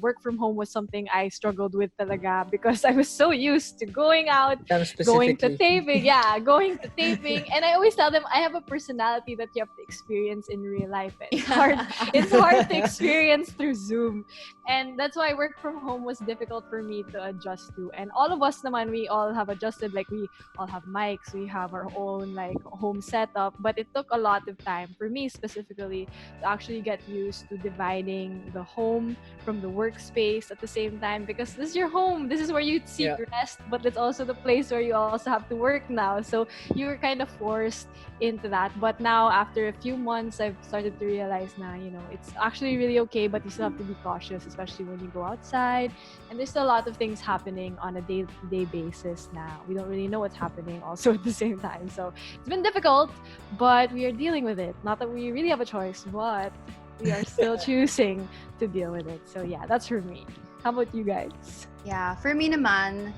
work from home was something I struggled with talaga because I was so used to going out, going to taping. Yeah, going to taping. And I always tell them I have a personality that you have to experience in real life. It's hard to experience through Zoom. And that's why work from home was difficult for me to adjust to. And all of us naman, we all have adjusted. Like, we all have mics, we have our own like home setup, but it took a lot of time for me specifically to actually get used to dividing the home from the workspace at the same time, because this is your home, this is where you seek rest, but it's also the place where you also have to work now. So you were kind of forced into that. But now, after a few months, I've started to realize now, it's actually really okay, but you still have to be cautious, especially when you go outside. And there's still a lot of things happening on a day-to-day basis now. We don't really know what's happening also at the same time. So it's been difficult, but we are dealing with it. Not that we really have a choice, but we are still choosing to deal with it. So yeah, that's for me. How about you guys? Yeah, for me naman,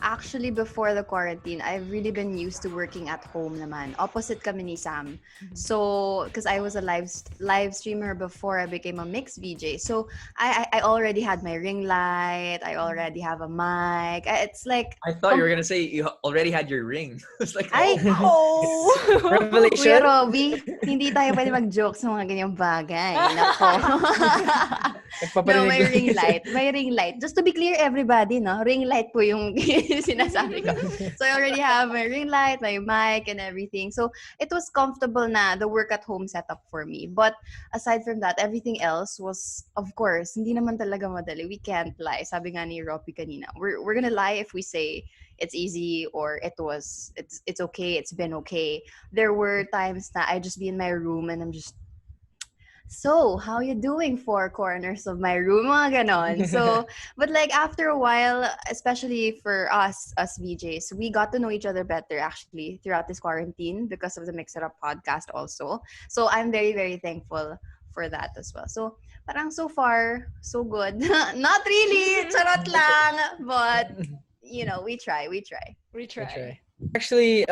actually before the quarantine, I've really been used to working at home naman. Opposite kami ni Sam. So, because I was a live streamer before I became a Myx VJ. So, I already had my ring light. I already have a mic. It's like... I thought you were going to say you already had your ring. It's like, Revelation? Kuya Robby, hindi tayo pwede mag-joke sa mga ganyang bagay. Nako. No, may ring light. May ring light. Just to be clear, everybody, no? Ring light po yung sinasabi ko. So I already have my ring light, my mic, and everything. So it was comfortable na the work at home setup for me. But aside from that, everything else was, of course, hindi naman talaga madali. We can't lie. Sabi nga ni Roppy kanina, we're gonna lie if we say it's easy or it's okay, it's been okay. There were times na I just be in my room and I'm just, so, how you doing, four corners of my room? Mga ganon. So, but like after a while, especially for us VJs, we got to know each other better actually throughout this quarantine because of the Myx It Up podcast also. So, I'm very, very thankful for that as well. So, parang so far, so good. Not really, charot lang, but we try. Actually,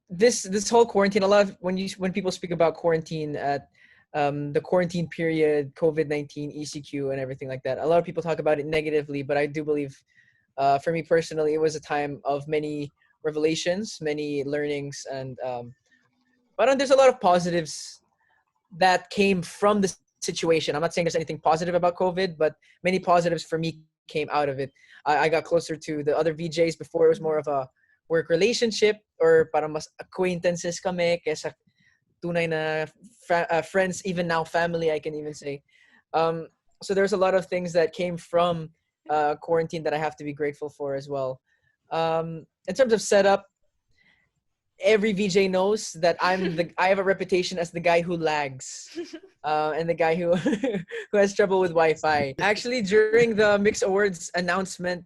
this whole quarantine, a lot of when people speak about quarantine at the quarantine period, COVID-19, ECQ, and everything like that, a lot of people talk about it negatively, but I do believe, for me personally, it was a time of many revelations, many learnings, and but there's a lot of positives that came from the situation. I'm not saying there's anything positive about COVID, but many positives for me came out of it. I got closer to the other VJs. Before, it was more of a work relationship, or parang mas acquaintances kami kesa tunay na friends, even now family, I can even say. So there's a lot of things that came from quarantine that I have to be grateful for as well. In terms of setup, every VJ knows that I have a reputation as the guy who lags, and the guy who who has trouble with Wi-Fi. Actually, during the Myx Awards announcement,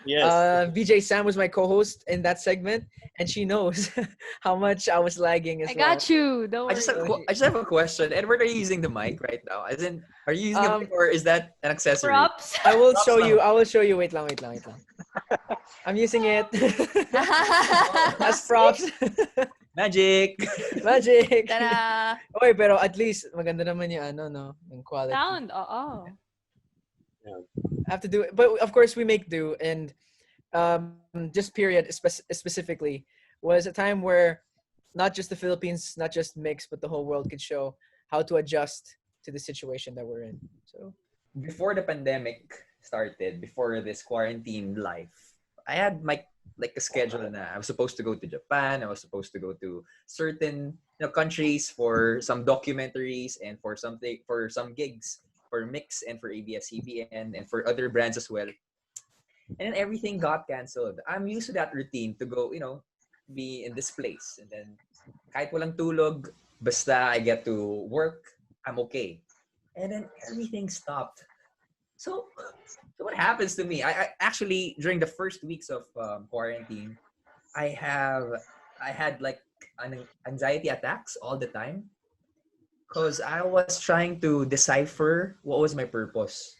VJ Sam was my co-host in that segment, and she knows how much I was lagging as well. I got you. Don't worry. I just have a question. Edward, are you using the mic right now? As in, are you using a mic, or is that an accessory? Props. I will show you. Wait lang. I'm using it as props. Magic. Ta-da! Oy, pero at least maganda naman yung yung quality. Sound. Have to do it, but of course we make do. And this period specifically was a time where not just the Philippines, not just Myx, but the whole world could show how to adjust to the situation that we're in. So before the pandemic started, before this quarantine life, I had a schedule na I was supposed to go to Japan. I was supposed to go to certain countries for some documentaries and for some gigs for Myx and for ABS-CBN and for other brands as well. And then everything got canceled. I'm used to that routine to go, be in this place. And then kahit walang tulog, basta I get to work, I'm okay. And then everything stopped. So what happens to me? I actually, during the first weeks of quarantine, I had like anxiety attacks all the time because I was trying to decipher what was my purpose.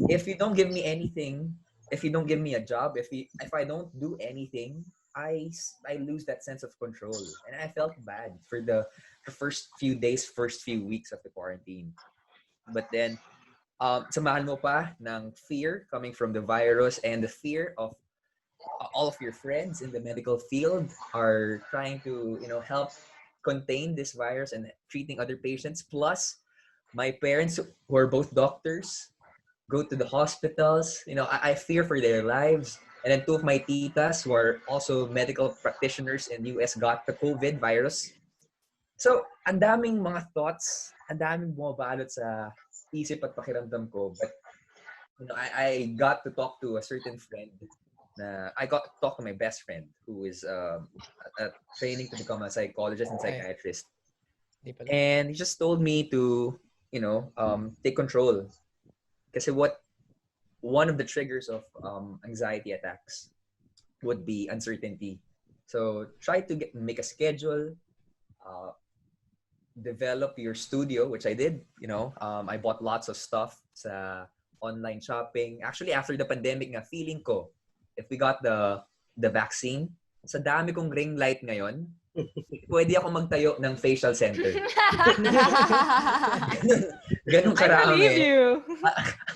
If you don't give me anything, if you don't give me a job, if I don't do anything, I lose that sense of control. And I felt bad for the first few days, first few weeks of the quarantine. But then samahan mo pa ng fear coming from the virus and the fear of all of your friends in the medical field are trying to, help contain this virus and treating other patients. Plus, my parents, who are both doctors, go to the hospitals. I fear for their lives. And then two of my titas, who are also medical practitioners in US, got the COVID virus. So, ang daming mga thoughts, ang daming bumabalot sa isip at pakiramdam ko. But, I got to talk to a certain friend. I got to talk to my best friend who is training to become a psychologist and psychiatrist. And he just told me to, take control. Kasi one of the triggers of anxiety attacks would be uncertainty. So try to make a schedule, develop your studio, which I did. I bought lots of stuff sa online shopping. Actually, after the pandemic nga, feeling ko, if we got the vaccine, sa dami kong ring light ngayon, pwede ako magtayo ng facial center. Ganun karami. I believe you.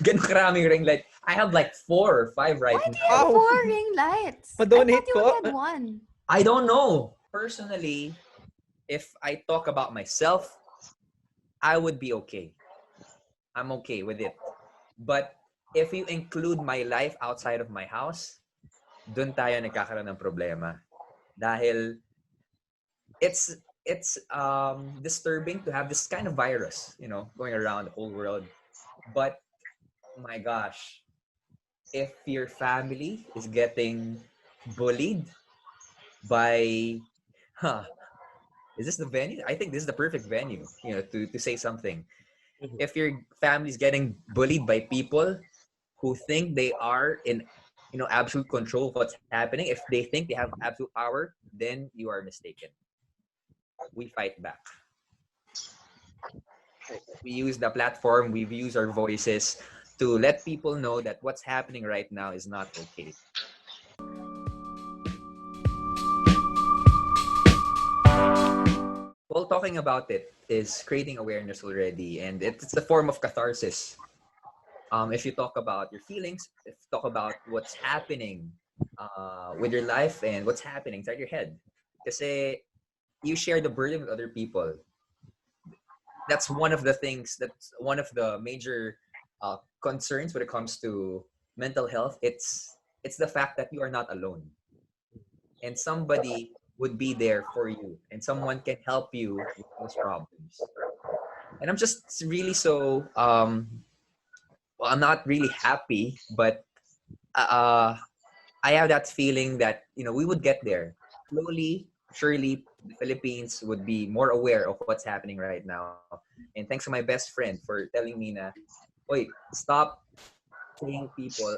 Ganun karaming ring light. I have like 4 or 5 right now. Why do you have 4 ring lights? Pa-donate I thought you ko. only had 1. I don't know. Personally, if I talk about myself, I would be okay. I'm okay with it. But if you include my life outside of my house, dun tayo nagkakaroon ng problema. Dahil it's disturbing to have this kind of virus, going around the whole world. But my gosh, if your family is getting bullied by, is this the venue? I think this is the perfect venue, to say something. Mm-hmm. If your family is getting bullied by people who think they are in, absolute control of what's happening, if they think they have absolute power, then you are mistaken. We fight back. We use the platform, we use our voices to let people know that what's happening right now is not okay. Well, talking about it is creating awareness already, and it's a form of catharsis. If you talk about your feelings, if you talk about what's happening with your life and what's happening inside your head, kasi you share the burden with other people. That's one of the things, that's one of the major concerns when it comes to mental health. It's the fact that you are not alone. And somebody would be there for you. And someone can help you with those problems. And I'm just really so, well, I'm not really happy, but I have that feeling that, we would get there. Slowly, surely, the Philippines would be more aware of what's happening right now. And thanks to my best friend for telling me na, oy, stop telling people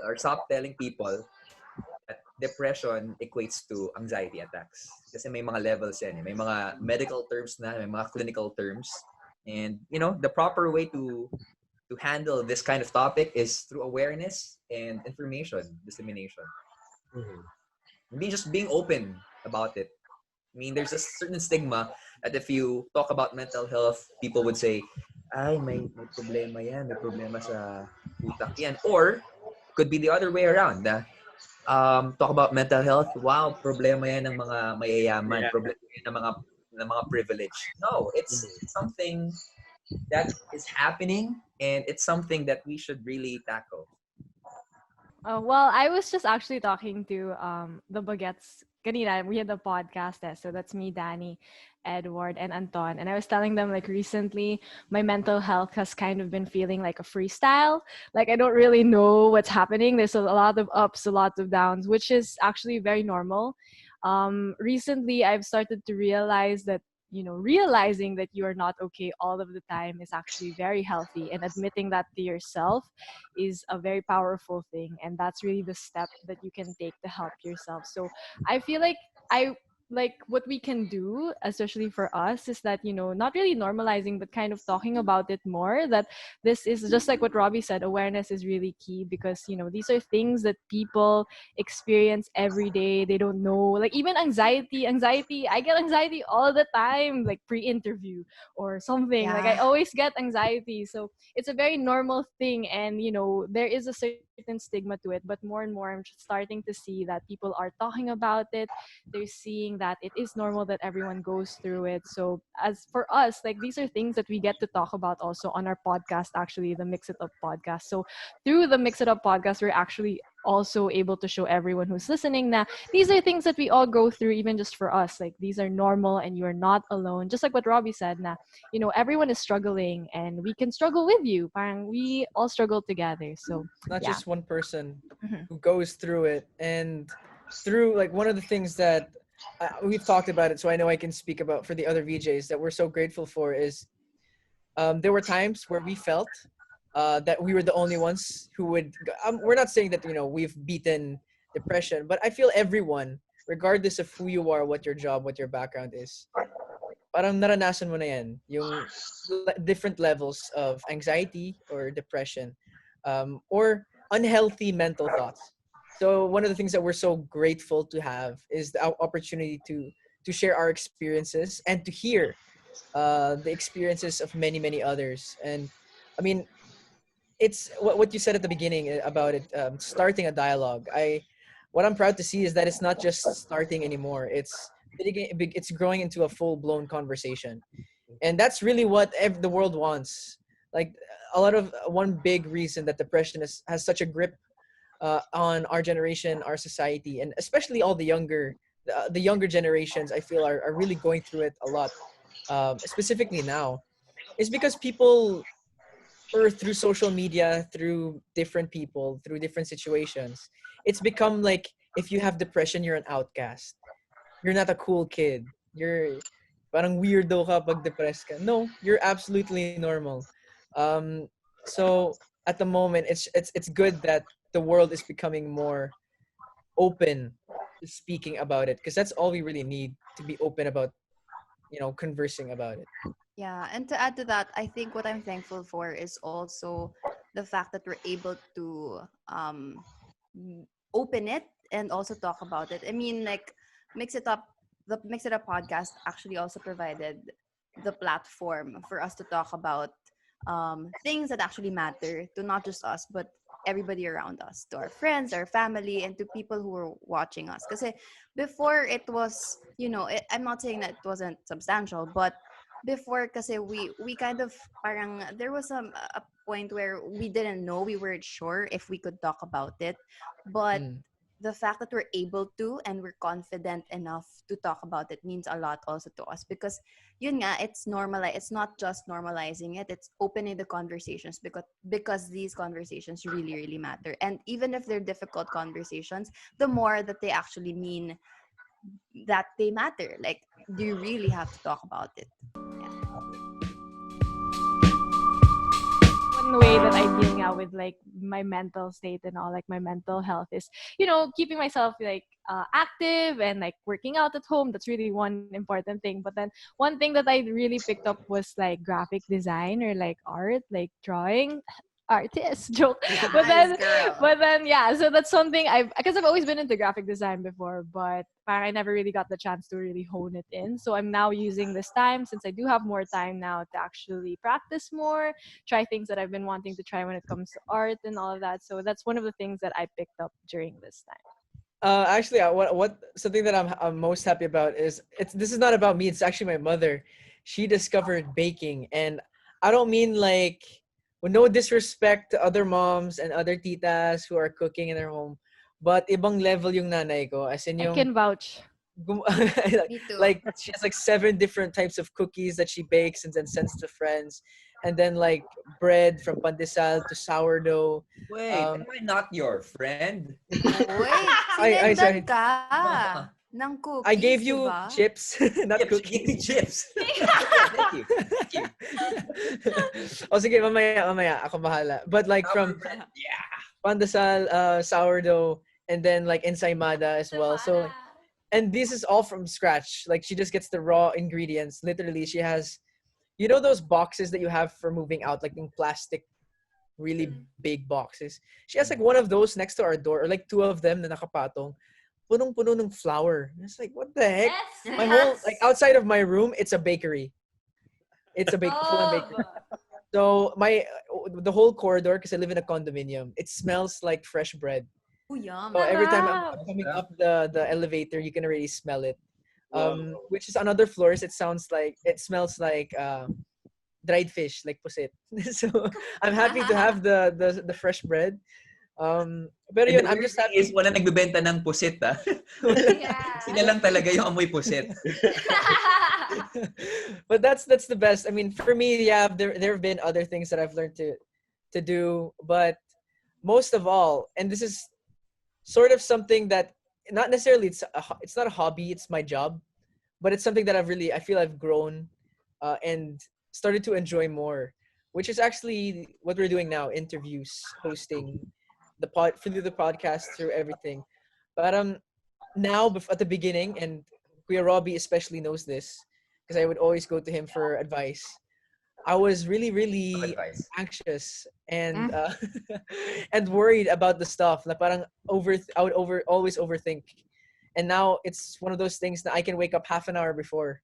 that depression equates to anxiety attacks. Kasi may mga levels yan. May mga medical terms na, may mga clinical terms. And, the proper way to handle this kind of topic is through awareness and information dissemination. Mm-hmm. Just being open about it. I mean, there's a certain stigma that if you talk about mental health, people would say, ay, may problema yan, may problema sa utak yan. Or, could be the other way around. Talk about mental health, wow, problema yan ng mga mayayaman, problema yan ng mga privilege. No, it's something that is happening, and it's something that we should really tackle. Well, I was just actually talking to the Baguettes. Kanina, we had the podcast, so that's me, Danny, Edward, and Anton. And I was telling them, like, recently, my mental health has kind of been feeling like a freestyle. Like, I don't really know what's happening. There's a lot of ups, a lot of downs, which is actually very normal. Recently, I've started to realize that, realizing that you are not okay all of the time is actually very healthy, and admitting that to yourself is a very powerful thing, and that's really the step that you can take to help yourself. So I feel like I like what we can do, especially for us, is that, not really normalizing, but kind of talking about it more. That this is just like what Robbie said, awareness is really key, because, these are things that people experience every day. They don't know, like even anxiety. I get anxiety all the time, like pre-interview or something. Like I Yeah. always get anxiety. So it's a very normal thing. And, there is a certain stigma to it, but more and more I'm just starting to see that people are talking about it. They're seeing that it is normal, that everyone goes through it. So as for us, like these are things that we get to talk about also on our podcast, actually, the Myx It Up podcast. So through the Myx It Up podcast, we're actually also able to show everyone who's listening that these are things that we all go through, even just for us. Like these are normal and you're not alone. Just like what Robbie said, na, everyone is struggling and we can struggle with you. Parang we all struggle together. So Not yeah. just one person Mhm. who goes through it. And through, like, one of the things that we've talked about it, so I know I can speak about for the other VJs that we're so grateful for, is there were times where we felt that we were the only ones who would. We're not saying that we've beaten depression, but I feel everyone, regardless of who you are, what your job, what your background is, parang naranasan mo na yan, yung different levels of anxiety or depression, or unhealthy mental thoughts. So one of the things that we're so grateful to have is the opportunity to share our experiences and to hear the experiences of many, many others. And I mean, it's what you said at the beginning about it, starting a dialogue. What I'm proud to see is that it's not just starting anymore. It's growing into a full-blown conversation, and that's really what the world wants. Like, a lot of one big reason that depression has such a grip on our generation, our society, and especially all the younger generations, I feel are really going through it a lot, specifically now, is because people, or through social media, through different people, through different situations, it's become like, if you have depression, you're an outcast. You're not a cool kid. You're parang weirdo ka pag depressed ka. No, you're absolutely normal. Um, so at the moment, it's good that the world is becoming more open to speaking about it, because that's all we really need, to be open about, conversing about it. Yeah, and to add to that, I think what I'm thankful for is also the fact that we're able to open it and also talk about it. I mean, like, Mix It Up, the Mix It Up podcast actually also provided the platform for us to talk about things that actually matter to not just us, but everybody around us, to our friends, our family, and to people who were watching us. Because before it was, I'm not saying that it wasn't substantial, but before, kasi we kind of parang there was a point where we didn't know, we weren't sure if we could talk about it, but Mm. the fact that we're able to and we're confident enough to talk about it means a lot also to us, because yun nga, it's not just normalizing it, it's opening the conversations, because these conversations really really matter. And even if they're difficult conversations, the more that they actually mean that they matter, like, do you really have to talk about it? One way that I deal now with like my mental state and all, like my mental health, is keeping myself like active and like working out at home. That's really one important thing. But then one thing that I really picked up was like graphic design, or like art, like drawing. Artist joke. but then Nice, girl. but then yeah, so that's something because I've always been into graphic design before, but I never really got the chance to really hone it in. So I'm now using this time, since I do have more time now, to actually practice more, try things that I've been wanting to try when it comes to art and all of that. So that's one of the things that I picked up during this time. Actually, what something that I'm most happy about is, this is not about me. It's actually my mother. She discovered baking, and I don't mean like, with no disrespect to other moms and other titas who are cooking in their home, but ibang level yung nanay ko. As in I yung can vouch. Me too. like, she has like 7 different types of cookies that she bakes and then sends to friends, and then like bread from pandesal to sourdough. Wait, am I not your friend? Wait, I sinendan sorry. ka ng cookies, I gave you diba? chips, not Chips, cookies. give me chips. Thank you. Thank you. O sige, mamaya ako bahala. But like, from Yeah. pandesal, sourdough, and then like ensaymada as well. So And this is all from scratch. Like, she just gets the raw ingredients. Literally, she has, you know, those boxes that you have for moving out, like in plastic, really big boxes. She has like one of those next to our door, or like two of them na nakapatong. Punong-puno ng flour. And it's like, what the heck? Yes, My whole, like, outside of my room, it's a bakery. It's a full-on bakery. So the whole corridor, because I live in a condominium, it smells like fresh bread. Oh, yum. So every time I'm coming up the elevator, you can already smell it. Which is on other floors, it smells like dried fish, like pusit. So I'm happy to have the fresh bread. Pero yun, I'm just happy. Is wala nagbebenta ng pusit, ah. Sila lang talaga yung amoy pusit. But that's the best. I mean, for me, yeah, there have been other things that I've learned to do, but most of all, and this is sort of something that not necessarily it's not a hobby, it's my job, but it's something that I feel I've grown and started to enjoy more, which is actually what we're doing now: interviews, hosting through the podcast, through everything. But now at the beginning, and Kuya Robbie especially knows this, because I would always go to him for advice. I was really, really anxious and and worried about the stuff. Na parang I would always overthink. And now it's one of those things that I can wake up half an hour before,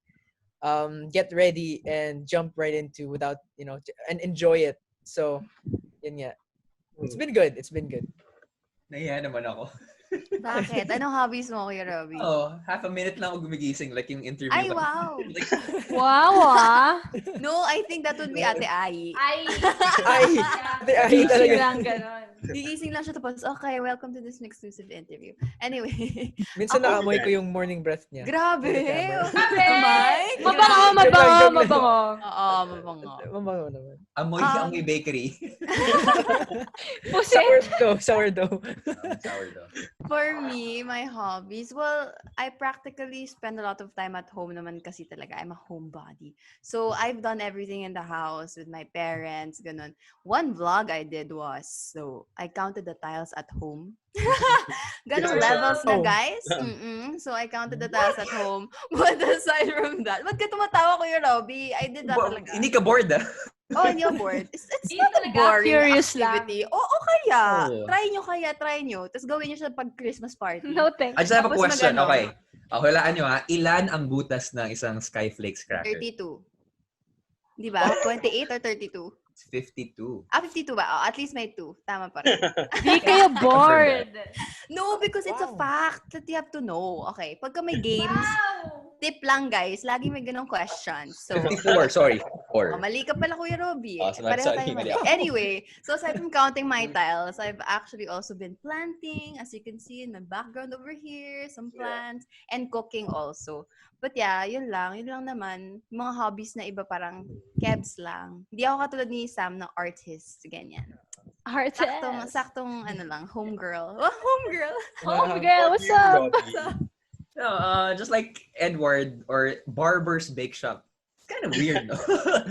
get ready and jump right into without, and enjoy it. So, yun nga. It's been good. Nahiya naman ako. Bakit? Anong hobbies mo, Kuya Robbie? Half a minute lang ako gumigising, like yung interview. Ay, wow! Like, Wow, No, I think that would be Ate Ai. Ay, talaga. lang ganon. Gigising lang siya tapos, okay, welcome to this exclusive interview. Anyway. Minsan naamoy ko yung morning breath niya. Grabe! Mabango. Oo, mabango. Mabango naman. amoy bakery. Sourdough. For me, my hobbies, well, I practically spend a lot of time at home naman kasi talaga. I'm a homebody. So, I've done everything in the house with my parents, ganun. One vlog I did was, so, I counted the tiles at home. Ganun levels na, guys. So, I counted the tiles at home. But aside from that, ba't ka tumatawa, Kuya Robbie? I did that talaga. Hindi ka bored, ah? Oh, hindi ako bored. It's not a boring curious activity. lang. Oo, kaya. Try nyo. Tapos gawin nyo siya pag Christmas party. No thanks. I just have a Tapos question. magano. Okay. Hulaan nyo, ha? Ilan ang butas ng isang Skyflakes cracker? 32. Di ba? 28 or 32? It's 52. 52 ba? Oh, at least may 2. Tama pa rin. Di kayo bored. No, because it's a fact that you have to know. Okay, pagka may games, tip lang, guys. Lagi may ganong questions. So, 54, sorry. 4. mali ka pala, Kuya Robbie. Sorry, Mali. Anyway, so aside from counting my tiles, I've actually also been planting, as you can see in my background over here, some plants, and cooking also. But yeah, yun lang naman. Mga hobbies na iba parang kebs lang. Hindi ako katulad ni Sam na artist, ganyan. Artist. Saktong lang, homegirl. Oh, homegirl! Homegirl, what's up? No, just like Edward or Barber's Bake Shop. It's kind of weird, no?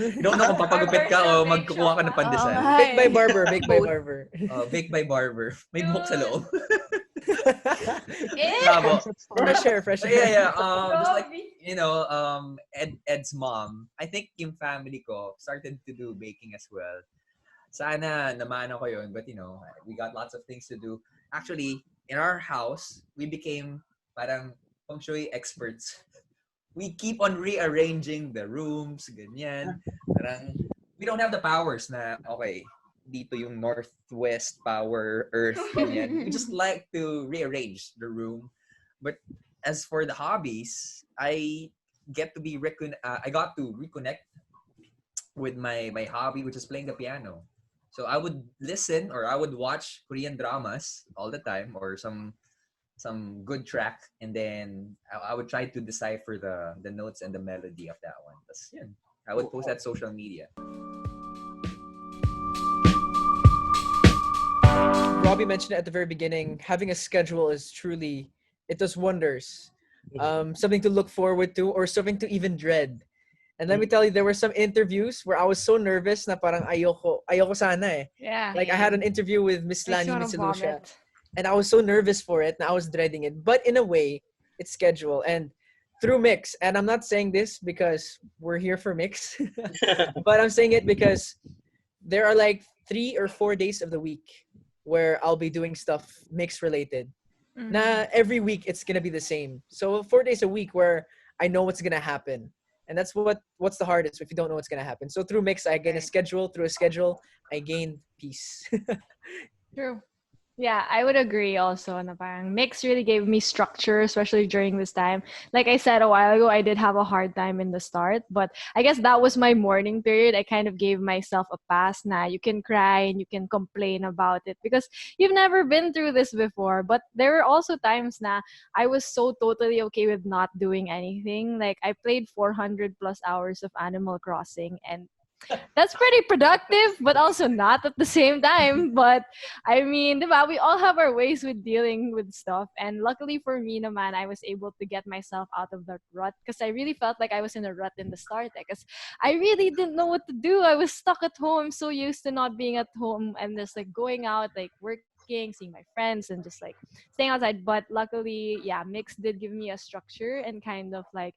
You don't know kung papagupit ka o magkukuha ka ng pandesal. Baked by barber. Baked by barber. May buhok sa loob. Bravo. Fresh hair. Yeah. Just like, Ed's mom, I think yung family ko started to do baking as well. Sana namano ko yun, but we got lots of things to do. Actually, in our house, we became parang feng shui experts. We keep on rearranging the rooms, ganyan. Parang we don't have the powers na, okay, dito yung northwest power, earth, ganyan. We just like to rearrange the room. But as for the hobbies, I got to reconnect with my hobby, which is playing the piano. So I would listen or I would watch Korean dramas all the time, or some good track, and then I would try to decipher the notes and the melody of that one. That's, I would post that social media. Robbie mentioned it at the very beginning, having a schedule it does wonders. Something to look forward to or something to even dread. And let me tell you, there were some interviews where I was so nervous na parang ayoko sana eh. Yeah. Like I had an interview with Miss Lani Lucia, and I was so nervous for it and I was dreading it. But in a way, its schedule. And through Myx, and I'm not saying this because we're here for Myx, but I'm saying it because there are like 3 or 4 days of the week where I'll be doing stuff Myx related. Na every week it's gonna be the same. So 4 days a week where I know what's gonna happen. And that's what's the hardest if you don't know what's gonna happen. So through Myx, I gain a schedule. Through a schedule, I gain peace. True. Yeah, I would agree also na parang Myx really gave me structure, especially during this time. Like I said a while ago, I did have a hard time in the start, but I guess that was my mourning period. I kind of gave myself a pass na you can cry and you can complain about it because you've never been through this before. But there were also times na I was so totally okay with not doing anything. Like I played 400 plus hours of Animal Crossing, and that's pretty productive, but also not at the same time. But I mean, diba, we all have our ways with dealing with stuff. And luckily for me naman, I was able to get myself out of that rut because I really felt like I was in a rut in the start. Because I really didn't know what to do. I was stuck at home, so used to not being at home and just like going out, like working, seeing my friends, and just like staying outside. But luckily, yeah, Myx did give me a structure and kind of like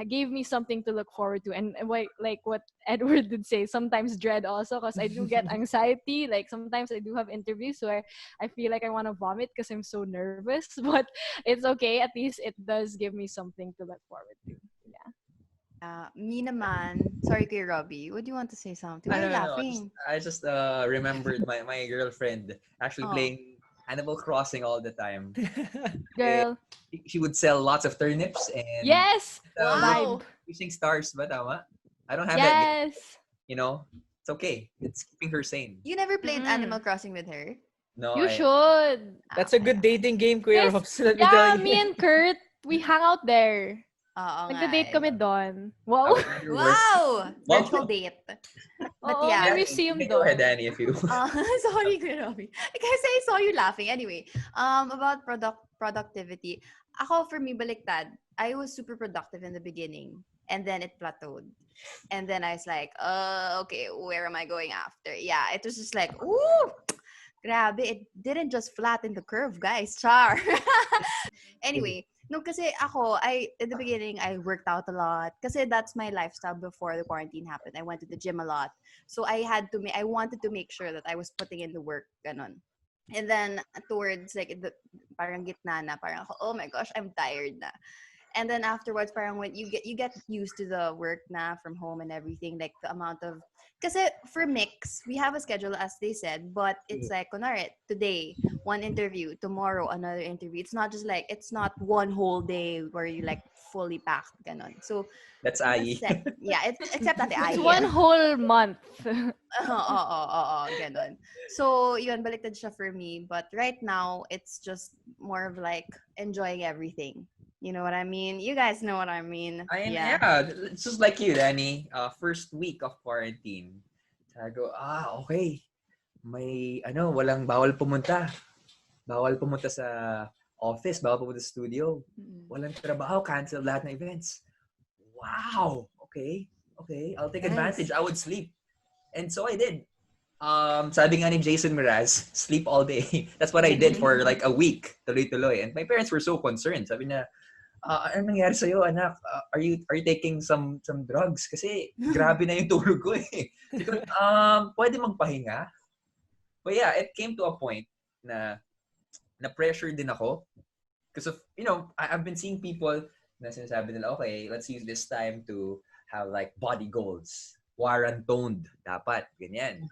gave me something to look forward to. And like what Edward did say, sometimes dread also because I do get anxiety. Like sometimes I do have interviews where I feel like I want to vomit because I'm so nervous. But it's okay. At least it does give me something to look forward to. Yeah. Me naman. Sorry, Kuya Robbie. Would you want to say something? Why are you laughing? I just remembered my girlfriend actually playing Animal Crossing all the time. Girl. She would sell lots of turnips and Yes. Wow. using stars, but I don't have that game. Yes. You know, it's okay. It's keeping her sane. You never played Animal Crossing with her? No, You should. That's a good dating game, Kuya Yes. Robs. Let me Yeah, tell you. me and Kurt, we hang out there. Oo nga Nagda-date eh. kami doon. I Wow. would never work. Wow! Well, Virtual date. But Oo, yeah. may museum Go ahead, doon. Danny, if you. Sorry, Kuya Robbie. Kasi I saw you laughing. Anyway, about productivity. Ako, for me, baliktad. I was super productive in the beginning. And then it plateaued. And then I was like, okay, where am I going after? Yeah, it was just like, ooh! Grabe, it didn't just flatten the curve, guys. Char! Anyway, no, kasi ako, in the beginning, I worked out a lot. Kasi that's my lifestyle before the quarantine happened. I went to the gym a lot. So I wanted to make sure that I was putting in the work, ganon. And then towards like parang gitna na, parang oh my gosh, I'm tired na. And then afterwards, parang when you get used to the work na from home and everything, like the amount of, kasi for Myx, we have a schedule as they said, but it's like, kunwari, today, one interview, tomorrow, another interview. It's not just like, it's not one whole day where you like fully packed, ganon. So, That's Ai. yeah, except that It's Ai. one whole month. Oo, ganon. So, yun, baliktad siya for me. But right now, it's just more of like enjoying everything. You know what I mean? You guys know what I mean. Yeah, it's just like you, Danny. First week of quarantine. I go, okay. May, walang bawal pumunta. Bawal pumunta sa office, bawal pumunta sa studio. Walang trabaho, cancel lahat ng events. Wow! Okay, I'll take advantage. I would sleep. And so I did. Sabi nga ni Jason Mraz, sleep all day. That's what I did for like a week. Tuloy-tuloy. And my parents were so concerned. Sabi niya, ano nangyari sa'yo, anak? Are you taking some drugs? Kasi grabe na yung tulog ko eh. Pwede magpahinga? But yeah, it came to a point na pressure din ako. Because of, I've been seeing people na sinasabi nila, okay, let's use this time to have like body goals. Warren toned dapat ganyan.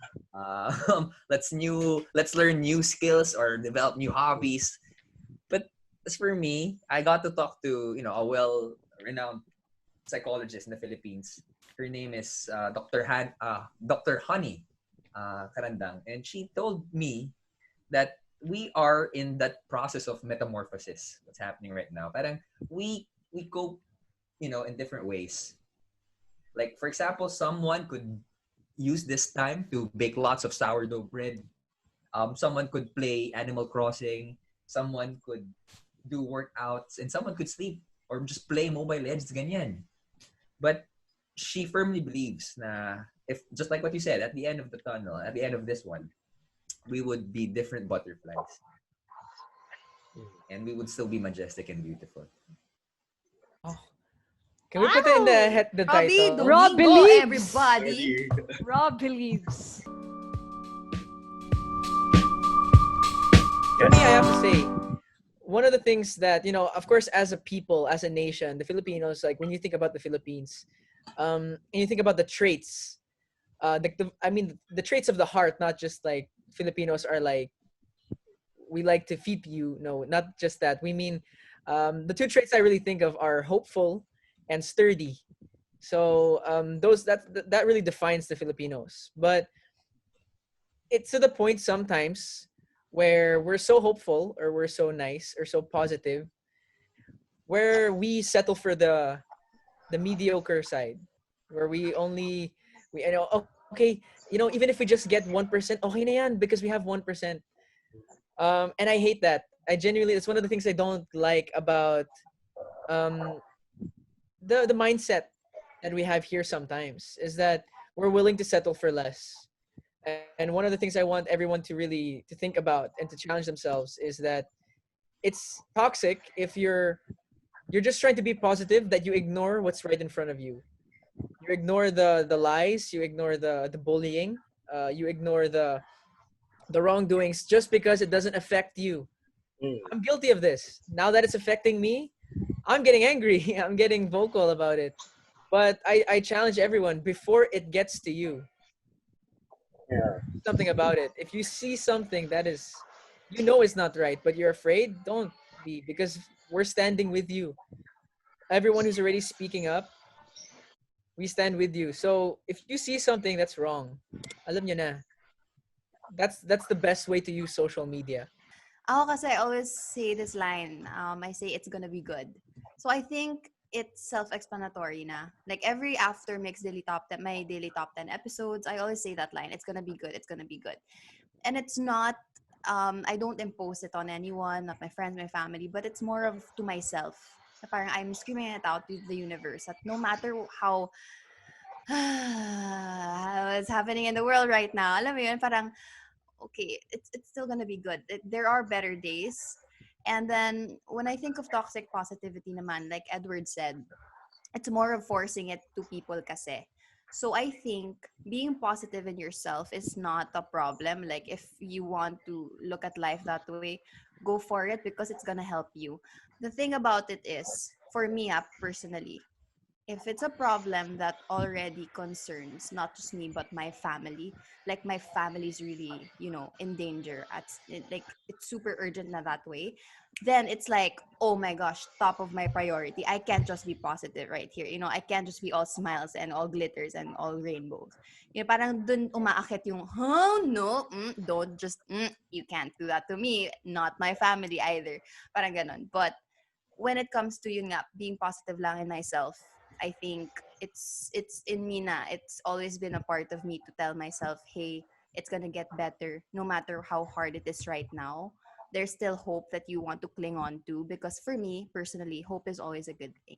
Let's learn new skills or develop new hobbies. But as for me, I got to talk to a well-renowned psychologist in the Philippines. Her name is Dr. Honey Karandang, and she told me that we are in that process of metamorphosis. What's happening right now? Parang we cope, in different ways. Like, for example, someone could use this time to bake lots of sourdough bread. Someone could play Animal Crossing. Someone could do workouts. And someone could sleep or just play Mobile Legends, ganyan. But she firmly believes na if, just like what you said, at the end of the tunnel, at the end of this one, we would be different butterflies. and we would still be majestic and beautiful. Oh. Can we put it in the title? Rob Domingo, believes. everybody. Rob believes. For me, I have to say, one of the things that, of course, as a people, as a nation, the Filipinos, like when you think about the Philippines, and you think about the traits, the traits of the heart, not just like Filipinos are like, we like to feed you. No, not just that. We mean, the two traits I really think of are hopeful and sturdy. So that really defines the Filipinos. But it's to the point sometimes where we're so hopeful or we're so nice or so positive, where we settle for the mediocre side, where okay, even if we just get 1%, okay na yan because we have 1%. And I hate that. I genuinely, it's one of the things I don't like about the mindset that we have here sometimes, is that we're willing to settle for less. And one of the things I want everyone to really to think about and to challenge themselves is that it's toxic if you're just trying to be positive, that you ignore what's right in front of you. You ignore the lies, you ignore the bullying, you ignore the wrongdoings just because it doesn't affect you. I'm guilty of this. Now that it's affecting me, I'm getting angry. I'm getting vocal about it. But I challenge everyone, before it gets to you, something about it. If you see something that is, it's not right, but you're afraid, don't be, because we're standing with you. Everyone who's already speaking up, we stand with you. So if you see something that's wrong, alam nyo na. That's the best way to use social media. Ako kasi I always say this line. I say it's gonna be good. So I think it's self-explanatory na. Like every after Myx Daily Top 10, my Daily Top 10 episodes, I always say that line. It's gonna be good. It's gonna be good. And it's not, I don't impose it on anyone, not my friends, my family, but it's more of to myself. So parang I'm screaming it out to the universe that no matter how what's happening in the world right now, alam mo yun, parang, okay, it's still gonna be good. There are better days. And then when I think of toxic positivity naman, like Edward said, it's more of forcing it to people kasi. So I think being positive in yourself is not a problem. Like if you want to look at life that way, go for it because it's gonna help you. The thing about it is, for me personally, if it's a problem that already concerns not just me but my family, like my family's really in danger, like it's super urgent na that way, then it's like, oh my gosh, top of my priority. I can't just be positive right here. I can't just be all smiles and all glitters and all rainbows. Parang dun umaakit yung, oh no, don't just, you can't do that to me, not my family either. Parang ganon. But when it comes to being positive lang in myself, I think it's in me na. It's always been a part of me to tell myself, hey, it's gonna get better no matter how hard it is right now. There's still hope that you want to cling on to, because for me personally, hope is always a good thing.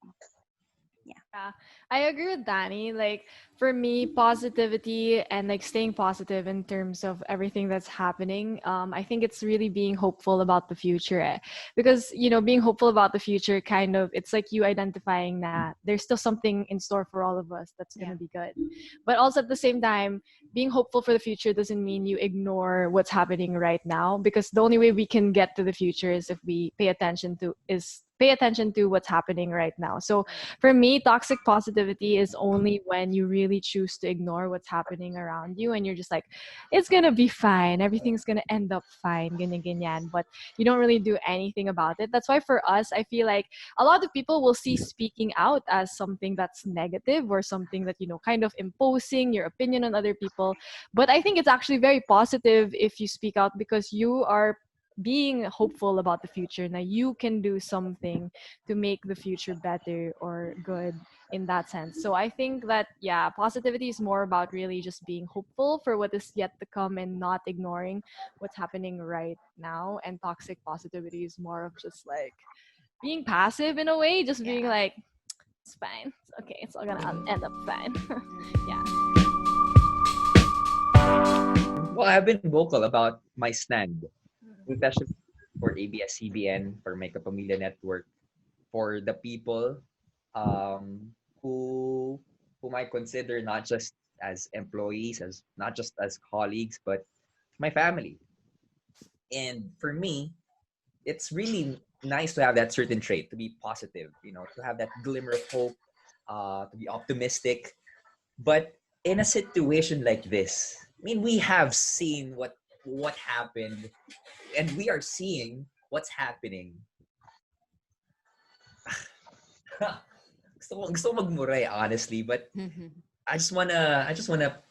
Yeah, I agree with Danny. Like for me, positivity and like staying positive in terms of everything that's happening, I think it's really being hopeful about the future. Because being hopeful about the future, kind of, it's like you identifying that there's still something in store for all of us that's gonna be good. But also at the same time, being hopeful for the future doesn't mean you ignore what's happening right now. Because the only way we can get to the future is if we pay attention to what's happening right now. So for me, toxic positivity is only when you really choose to ignore what's happening around you and you're just like, it's gonna be fine, everything's gonna end up fine, ganyan, but you don't really do anything about it. That's why for us, I feel like a lot of people will see speaking out as something that's negative or something that, kind of imposing your opinion on other people. But I think it's actually very positive if you speak out, because you are being hopeful about the future. Now you can do something to make the future better or good in that sense. So I think that positivity is more about really just being hopeful for what is yet to come and not ignoring what's happening right now. And toxic positivity is more of just like being passive in a way, just being like, it's fine, it's okay, it's all gonna end up fine. Yeah. Well, I've been vocal about my stand, especially for ABS-CBN, for My Kapamilya Network, for the people who whom I consider not just as employees, as not just as colleagues, but my family. And for me, it's really nice to have that certain trait, to be positive, to have that glimmer of hope, to be optimistic. But in a situation like this, I mean, we have seen what happened, and we are seeing what's happening. gusto ko magmuray, honestly, but I just wanna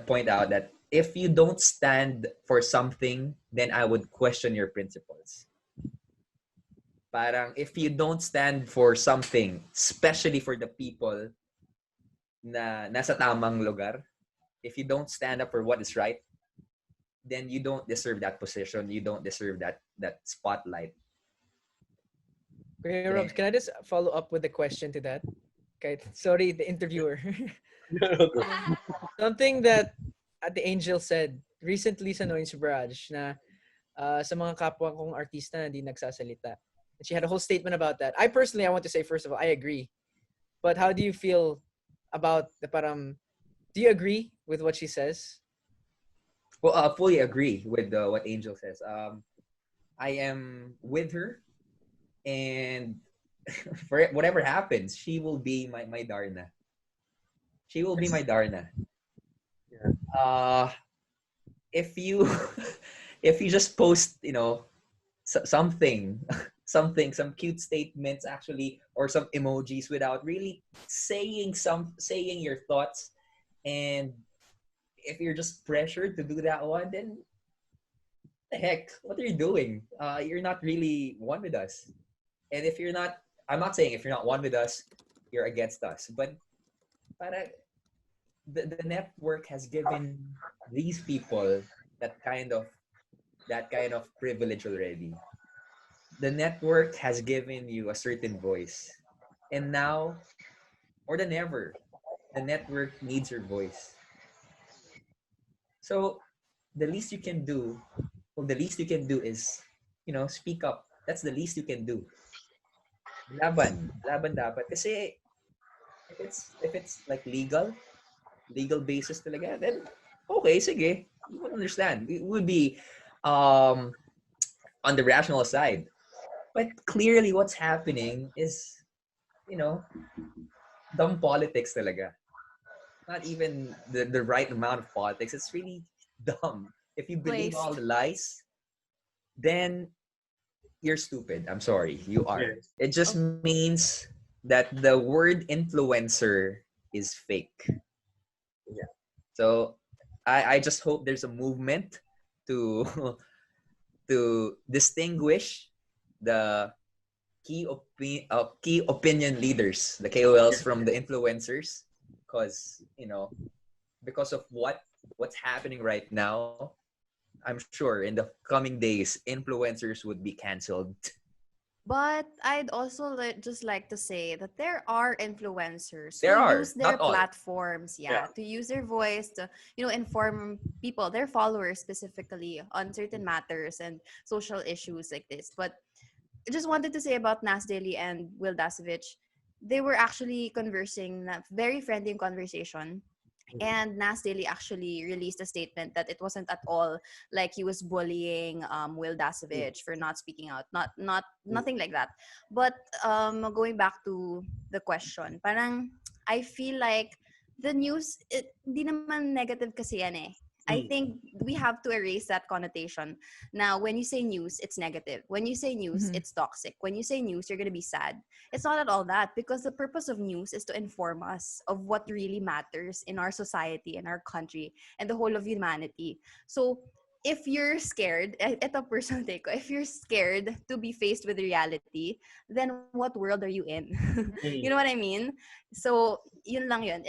point out that if you don't stand for something, then I would question your principles. Parang if you don't stand for something, especially for the people na nasa tamang lugar, if you don't stand up for what is right, then you don't deserve that position. You don't deserve that spotlight. Okay, Rob, can I just follow up with a question to that? Okay, sorry, the interviewer. Something that the Angel said recently sa Noise Barrage na sa mga kapwa kong artista na di nagsasalita. And she had a whole statement about that. I want to say, first of all, I agree. But how do you feel about the do you agree with what she says? Well, I fully agree with what Angel says. I am with her, and for whatever happens, she will be my Darna. She will be my Darna. Yeah. If you just post, something, some cute statements actually, or some emojis without really saying your thoughts, and if you're just pressured to do that one, then the heck, what are you doing? You're not really one with us. And if you're not, I'm not saying if you're not one with us, you're against us. But the network has given these people that kind of privilege already. The network has given you a certain voice. And now, more than ever, the network needs your voice. So the least you can do is, speak up. That's the least you can do. Laban dapat. Kasi if it's like legal basis talaga, then okay, sige. You would understand. It would be on the rational side. But clearly what's happening is, dumb politics talaga. Not even the right amount of politics. It's really dumb. If you believe all the lies, then you're stupid. I'm sorry, you are. Yes. It just means that the word influencer is fake. Yeah. So I just hope there's a movement to distinguish the key opinion leaders, the KOLs, from the influencers, because because of what's happening right now, I'm sure in the coming days, influencers would be canceled. But I'd also just like to say that there are influencers who use their platforms, to use their voice to, inform people, their followers specifically, on certain matters and social issues like this. But I just wanted to say about Nas Daily and Will Dasovich, they were actually conversing, very friendly conversation. And Nas Daily actually released a statement that it wasn't at all like he was bullying Will Dasovich for not speaking out. Nothing like that. But going back to the question, parang I feel like the news, di naman negative kasi yan eh. I think we have to erase that connotation. Now, when you say news, it's negative. When you say news, it's toxic. When you say news, you're going to be sad. It's not at all that, because the purpose of news is to inform us of what really matters in our society, in our country, and the whole of humanity. So, if you're scared, ito personal take ko, if you're scared to be faced with reality, then what world are you in? You know what I mean? So, yun lang yun.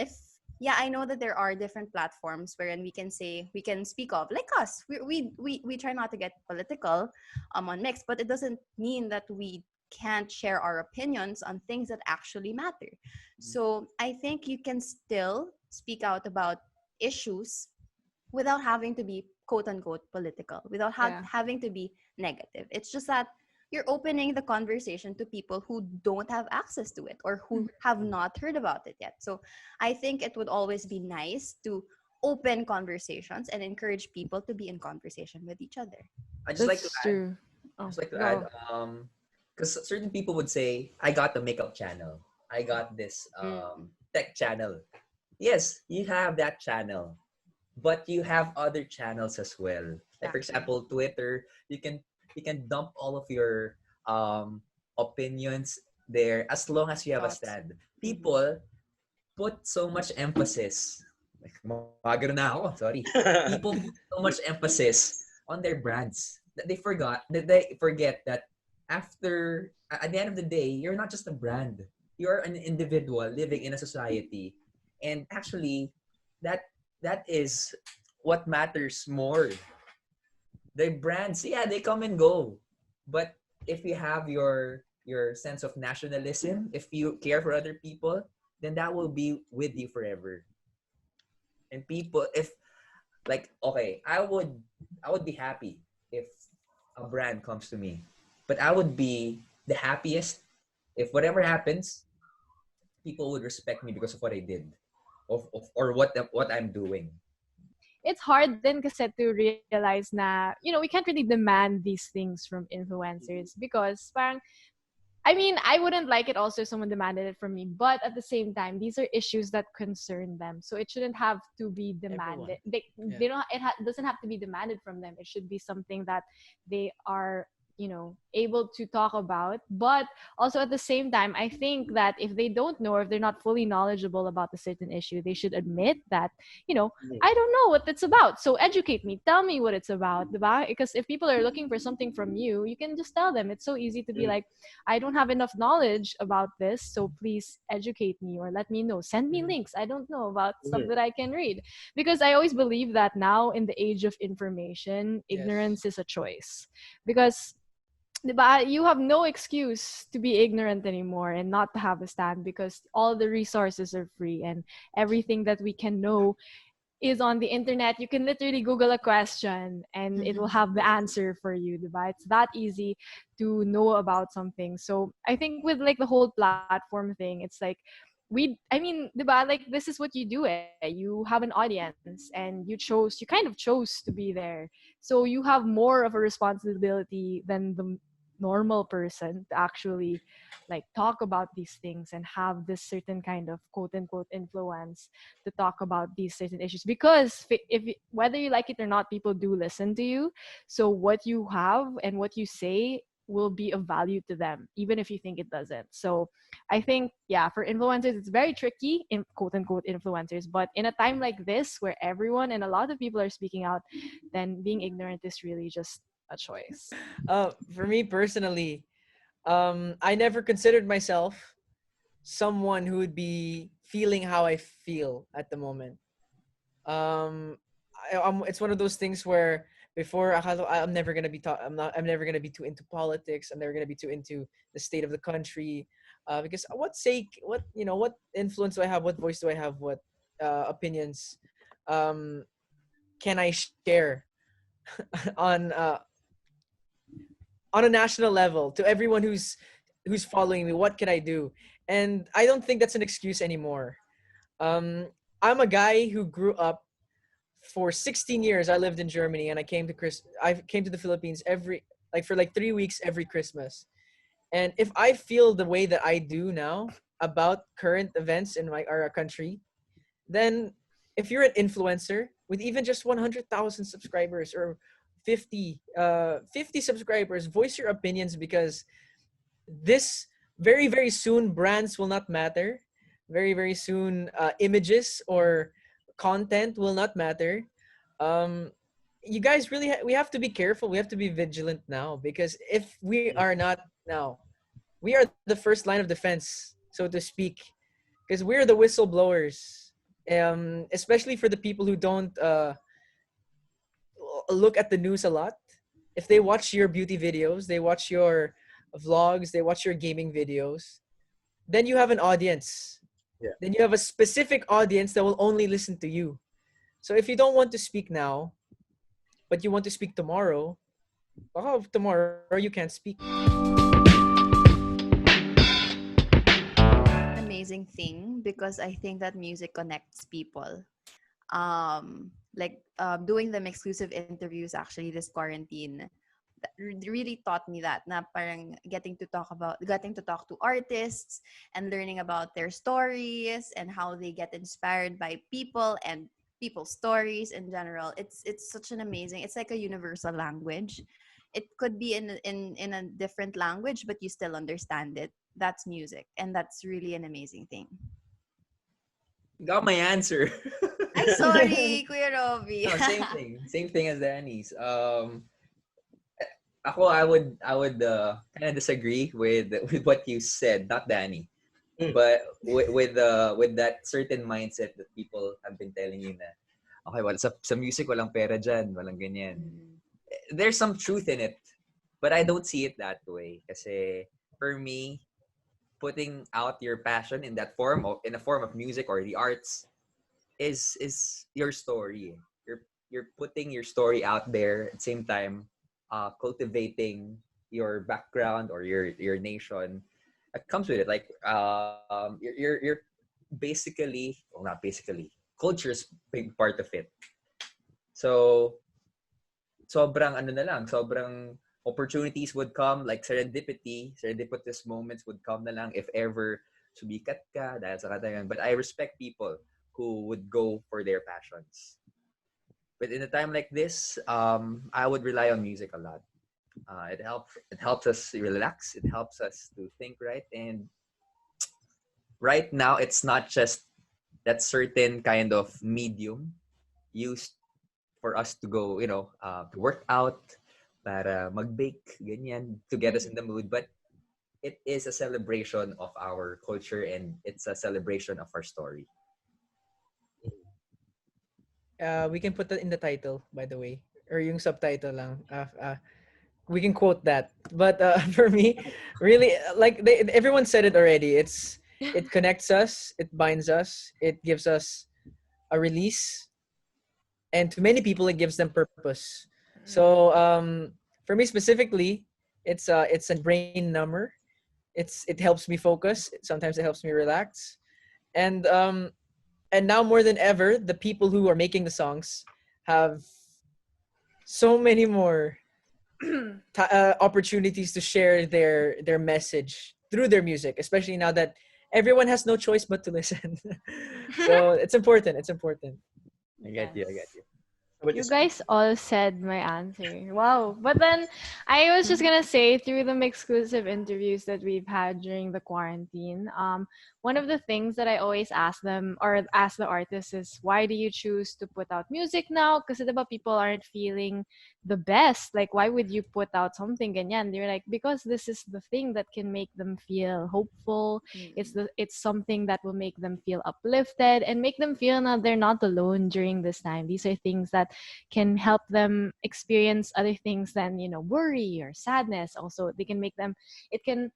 I know that there are different platforms wherein we can speak of, like us. We try not to get political on Myx, but it doesn't mean that we can't share our opinions on things that actually matter. So I think you can still speak out about issues without having to be quote unquote political, without having to be negative. It's just that you're opening the conversation to people who don't have access to it or who have not heard about it yet. So I think it would always be nice to open conversations and encourage people to be in conversation with each other. I just like That's to add, true. because certain people would say, I got the makeup channel. I got this tech channel. Yes, you have that channel, but you have other channels as well. Like for example, Twitter, you can dump all of your opinions there as long as you have a stand. People put so much emphasis. Magano na ako, sorry. People put so much emphasis on their brands that they forget that after at the end of the day, you're not just a brand. You're an individual living in a society. And actually that is what matters more. The brands, yeah, they come and go. But if you have your sense of nationalism, if you care for other people, then that will be with you forever. And people, if like, okay, I would be happy if a brand comes to me, but I would be the happiest if whatever happens, people would respect me because of what I did, or what I'm doing. It's hard then kasi to realize na, we can't really demand these things from influencers because parang, I mean, I wouldn't like it also if someone demanded it from me, but at the same time, these are issues that concern them. So it shouldn't have to be demanded. They don't, doesn't have to be demanded from them. It should be something that they are, able to talk about. But also at the same time, I think that if they don't know or if they're not fully knowledgeable about a certain issue, they should admit that, I don't know what it's about. So educate me. Tell me what it's about. Diba? Because if people are looking for something from you, you can just tell them. It's so easy to be like, I don't have enough knowledge about this, so please educate me or let me know. Send me links. I don't know about stuff that I can read. Because I always believe that now in the age of information, ignorance is a choice. Because diba, you have no excuse to be ignorant anymore and not to have a stand because all the resources are free and everything that we can know is on the internet. You can literally Google a question and it will have the answer for you, diba? It's that easy to know about something. So I think with like the whole platform thing, it's like diba, like this is what you do. You have an audience and you kind of chose to be there. So you have more of a responsibility than the normal person to actually like talk about these things and have this certain kind of quote unquote influence to talk about these certain issues, because if whether you like it or not, people do listen to you. So what you have and what you say will be of value to them, even if you think it doesn't. So I think, for influencers, it's very tricky, in quote unquote influencers, but in a time like this where everyone and a lot of people are speaking out, then being ignorant is really just a choice. For me personally, I never considered myself someone who would be feeling how I feel at the moment. It's one of those things where before I'm never gonna be I'm never gonna be too into politics. I'm never gonna be too into the state of the country, because what influence do I have? What voice do I have? What opinions can I share on a national level to everyone who's following me? What can I do? And I don't think that's an excuse anymore. I'm a guy who grew up for 16 years. I lived in Germany and I came to the Philippines for 3 weeks every Christmas. And if I feel the way that I do now about current events in our country, then if you're an influencer with even just 100,000 subscribers or 50 subscribers, voice your opinions, because this very, very soon brands will not matter. Very, very soon images or content will not matter. You guys really we have to be careful. We have to be vigilant now, because if we are not now, we are the first line of defense, so to speak, because we're the whistleblowers. Especially for the people who don't look at the news a lot. If they watch your beauty videos, they watch your vlogs, they watch your gaming videos, then you have an audience. Yeah. Then you have a specific audience that will only listen to you. So if you don't want to speak now, but you want to speak tomorrow, Oh, tomorrow you can't speak. Amazing thing because I think that music connects people. Doing them exclusive interviews actually this quarantine really taught me that na parang getting to talk to artists and learning about their stories and how they get inspired by people and people's stories in general. It's such an amazing, it's like a universal language. It could be in a different language, but you still understand it. That's music, and that's really an amazing thing. Got my answer. I'm sorry, Kuya Robby. No, same thing as Danny's. I would kind of disagree with what you said, not Danny, but with that certain mindset that people have been telling you na, okay, well, sa music walang pera dyan, walang ganyan. There's some truth in it, but I don't see it that way. Kasi for me, putting out your passion in that form, or in a form of music or the arts, is your story. You're putting your story out there at the same time, cultivating your background or your nation. It comes with it. Like you're basically, well, not basically, culture's big part of it. So sobrang sobrang opportunities would come, like serendipitous moments would come na lang if ever sumikat ka dahil sa katayan. But I respect people who would go for their passions. But in a time like this, I would rely on music a lot. It helps us relax. It helps us to think right. And right now, it's not just that certain kind of medium used for us to go, to work out, para mag-bake, ganyan, to get us in the mood. But it is a celebration of our culture, and it's a celebration of our story. We can put that in the title, by the way, or yung subtitle lang. We can quote that. But for me, really, like everyone said it already. It connects us, it binds us, it gives us a release, and to many people, it gives them purpose. So for me specifically, it's a brain number. It helps me focus. Sometimes it helps me relax, and now more than ever, the people who are making the songs have so many more opportunities to share their message through their music, especially now that everyone has no choice but to listen. So it's important. I get you. You guys all said my answer. Wow. But then I was just gonna say, through the exclusive interviews that we've had during the quarantine, one of the things that I always ask them or ask the artists is, why do you choose to put out music now? Because people aren't feeling the best. Like, why would you put out something ganyan? They're like, because this is the thing that can make them feel hopeful. It's something that will make them feel uplifted and make them feel that they're not alone during this time. These are things that can help them experience other things than worry or sadness. Also, they can make them, it can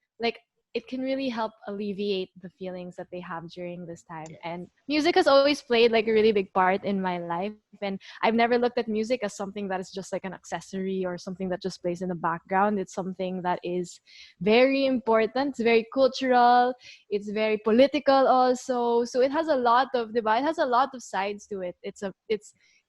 really help alleviate the feelings that they have during this time. And music has always played like a really big part in my life, and I've never looked at music as something that is just like an accessory or something that just plays in the background. It's something that is very important. It's very cultural, it's very political also, so it has a lot of divide, it has a lot of sides to it.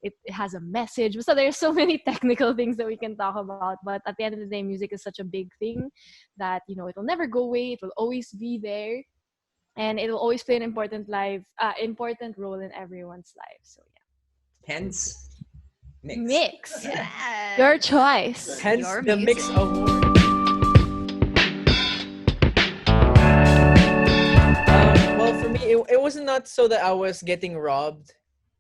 It has a message. So there's so many technical things that we can talk about. But at the end of the day, music is such a big thing that, it will never go away. It will always be there. And it will always play an important role in everyone's life. So yeah. Hence, Myx. Yes. Your choice. Hence Your the music. MYX Award. Well, for me, it was not so that I was getting robbed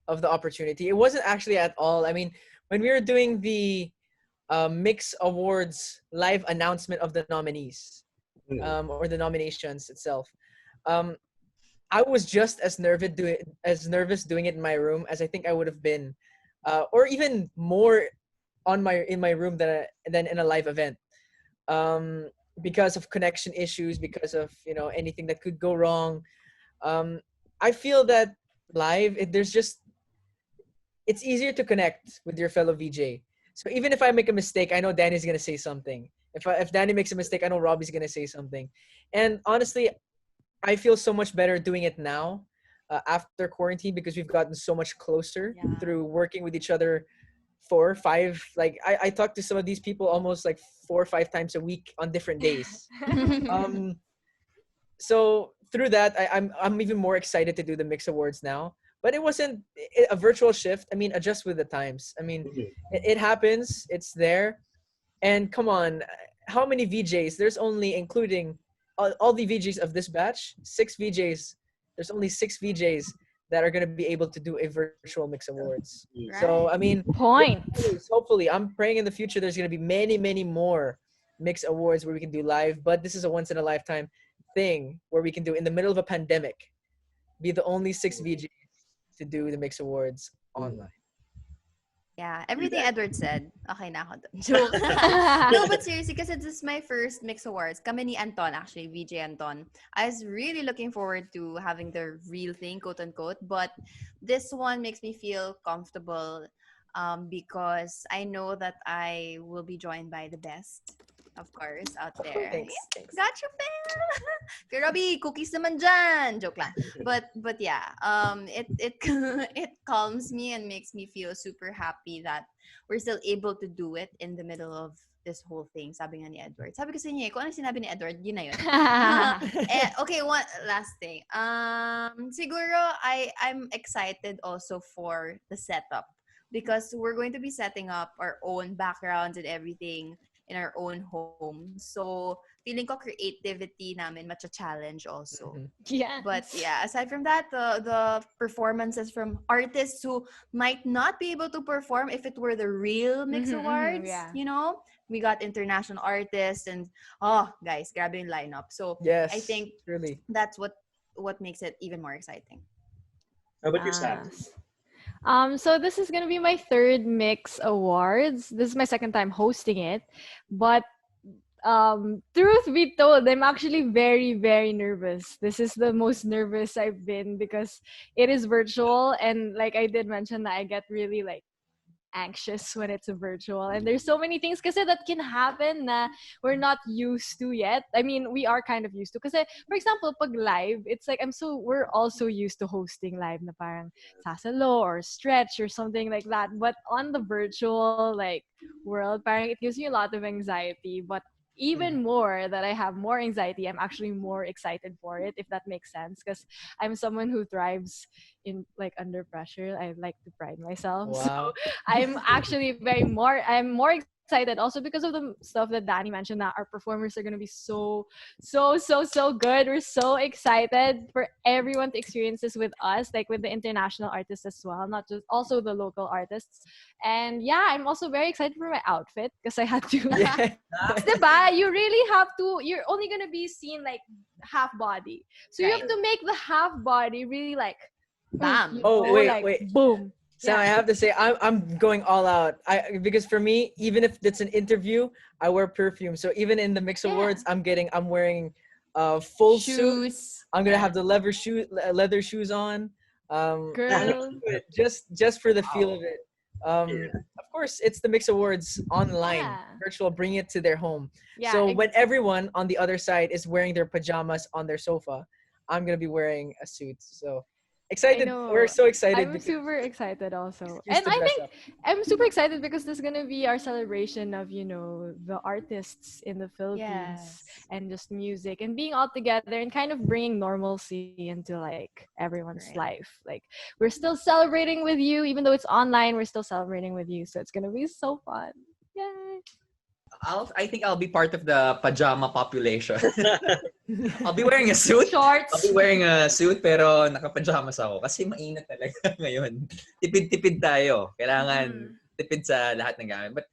of the opportunity. It wasn't actually at all. I mean, when we were doing the MYX Awards live announcement of the nominees, or the nominations itself, I was just as nervous doing it in my room as I think I would have been, or even more in my room than in a live event, because of connection issues, because of anything that could go wrong. I feel that live, it's easier to connect with your fellow VJ. So even if I make a mistake, I know Danny's gonna say something. If Danny makes a mistake, I know Robbie's gonna say something. And honestly, I feel so much better doing it now after quarantine because we've gotten so much closer through working with each other 4 or 5. Like I talk to some of these people almost like 4 or 5 times a week on different days. So through that, I'm even more excited to do the Myx Awards now. But it wasn't a virtual shift. I mean, adjust with the times. I mean, it happens. It's there. And come on, how many VJs? There's only, including all the VJs of this batch, 6 VJs. There's only 6 VJs that are going to be able to do a virtual Myx Awards. Right. So, I mean, hopefully, I'm praying in the future there's going to be many, many more Myx Awards where we can do live. But this is a once-in-a-lifetime thing where we can do in the middle of a pandemic, be the only 6 VJs to do the Myx Awards online. Yeah, everything Edward said, okay na ako dun. Joke. No, but seriously, because this is my first Myx Awards. Kami ni Anton, actually, VJ Anton. I was really looking forward to having the real thing, quote unquote. But this one makes me feel comfortable because I know that I will be joined by the best, of course, out there. Thanks. Gotcha, fam! Kay Robbie, cookies naman dyan! Joke lang. But yeah, it calms me and makes me feel super happy that we're still able to do it in the middle of this whole thing. Sabi nga ni Edward. Sabi ko sa inyo, kung ano sinabi ni Edward, yun na yun. Okay, one last thing. Siguro, I'm excited also for the setup because we're going to be setting up our own backgrounds and everything in our own home. So, feeling ko creativity namin much a challenge also. Yeah. But yeah, aside from that, the performances from artists who might not be able to perform if it were the real Myx Awards, you know? We got international artists and, guys, grabe yung lineup. So, yes, I think really, that's what makes it even more exciting. How about you, Sam? So this is gonna be my 3rd Myx Awards. This is my 2nd time hosting it, but truth be told, I'm actually very, very nervous. This is the most nervous I've been because it is virtual, and like I did mention, that I get really like anxious when it's a virtual, and there's so many things kasi that can happen na we're not used to yet. I mean, we are kind of used to kasi, for example, pag live, it's like we're also used to hosting live na parang sasalo or stretch or something like that, but on the virtual like world, parang it gives me a lot of anxiety. But even more that I have more anxiety, I'm actually more excited for it, if that makes sense, because I'm someone who thrives in like under pressure. I like to pride myself. Wow. So I'm actually I'm more excited also because of the stuff that Danny mentioned, that our performers are going to be so good. We're so excited for everyone to experience this with us, like with the international artists as well, not just also the local artists. And yeah, I'm also very excited for my outfit because I had to diba? You really have to, you're only going to be seen like half body, so you have to make the half body really like bam. Wait. Boom. So I have to say, I'm going all out. Because for me, even if it's an interview, I wear perfume. So even in the Myx Awards, I'm wearing full suit. I'm gonna have the leather shoes on. Girl, just for the feel of it. Of course, it's the Myx Awards online, virtual, bring it to their home. So when everyone on the other side is wearing their pajamas on their sofa, I'm gonna be wearing a suit. So excited. We're so excited. I'm super excited also. And I think I'm super excited because this is going to be our celebration of, the artists in the Philippines and just music and being all together and kind of bringing normalcy into like everyone's life. Like we're still celebrating with you, even though it's online, we're still celebrating with you. So it's going to be so fun. Yay. I think I'll be part of the pajama population. I'll be wearing a suit. Shorts. I'll be wearing a suit pero naka-pajamas ako kasi mainit talaga ngayon. Tipid-tipid tayo. Kailangan tipid sa lahat ng gamit. But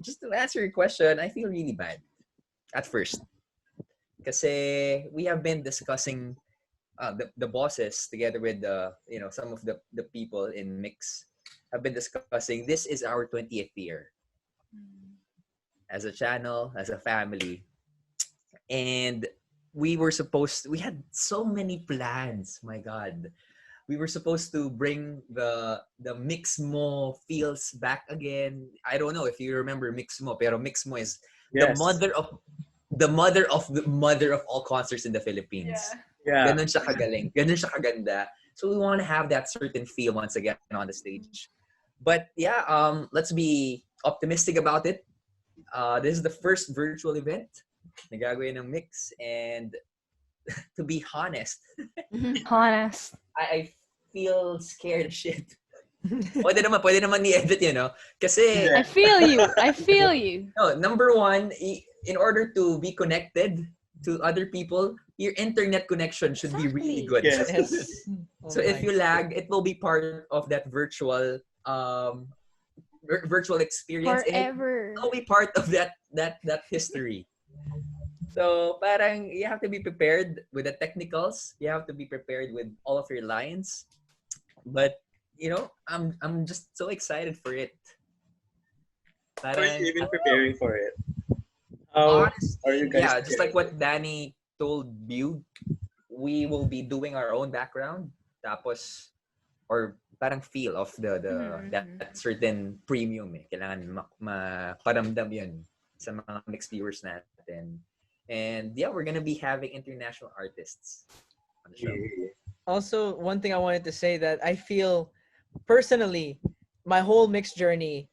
just to answer your question, I feel really bad at first. Kasi we have been discussing the bosses together with some of the people in Myx have been discussing this is our 20th year. As a channel, as a family. And we had so many plans, my God. we were supposed to bring the Mixmo feels back again. I don't know if you remember Mixmo, pero Mixmo is the mother of the mother of all concerts in the Philippines. Yeah. Ganun siya kagaling. Ganun siya kaganda. So we want to have that certain feel once again on the stage. But yeah, let's be optimistic about it. This is the first virtual event na gagawin ng Myx, and to be honest, I feel scared as shit. Pwede naman ni-edit yun, no? Kasi... I feel you. No, number one, in order to be connected to other people, your internet connection should be really good. Yes. So if you lag, it will be part of that virtual experience. Forever. And it will be part of that history. So parang you have to be prepared with the technicals. You have to be prepared with all of your lines. But I'm just so excited for it. How are you even preparing for it? Honestly, are you guys just like what Danny told you, we will be doing our own background. Tapos, or parang feel of that certain premium. Kailangan maparamdam yun sa mga mixed viewers natin. And yeah, we're gonna be having international artists on the show. Also, one thing I wanted to say that I feel personally, my whole mixed journey,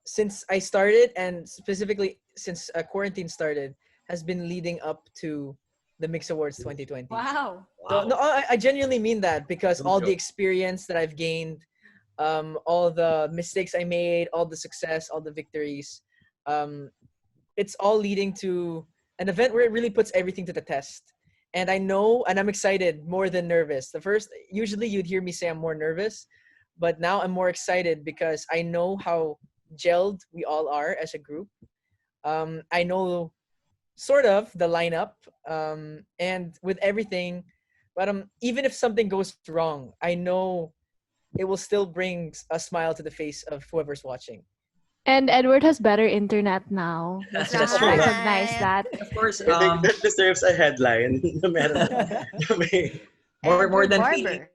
since I started and specifically since quarantine started, has been leading up to the Myx Awards 2020. Wow. So, no, I genuinely mean that because all the experience that I've gained, all the mistakes I made, all the success, all the victories, it's all leading to an event where it really puts everything to the test. And I know, and I'm excited more than nervous. Usually you'd hear me say I'm more nervous, but now I'm more excited because I know how gelled we all are as a group. I know sort of the lineup, and with everything, but even if something goes wrong, I know it will still bring a smile to the face of whoever's watching. And Edward has better internet now. Let's just right. recognize that. Of course, I think that deserves a headline. more than Better feeling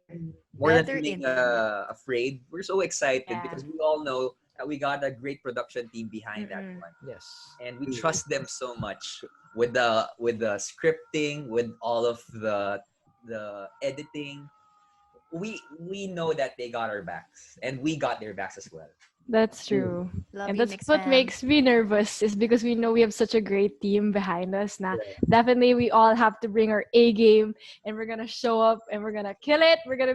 internet. afraid, we're so excited because we all know that we got a great production team behind that one. Yes. And we trust them so much with the scripting, with all of the editing. We know that they got our backs, and we got their backs as well. That's true. Love And you, that's Myx what fam. makes me nervous is because we know we have such a great team behind us. Now, definitely we all have to bring our A game and we're going to show up and we're going to kill it. It's going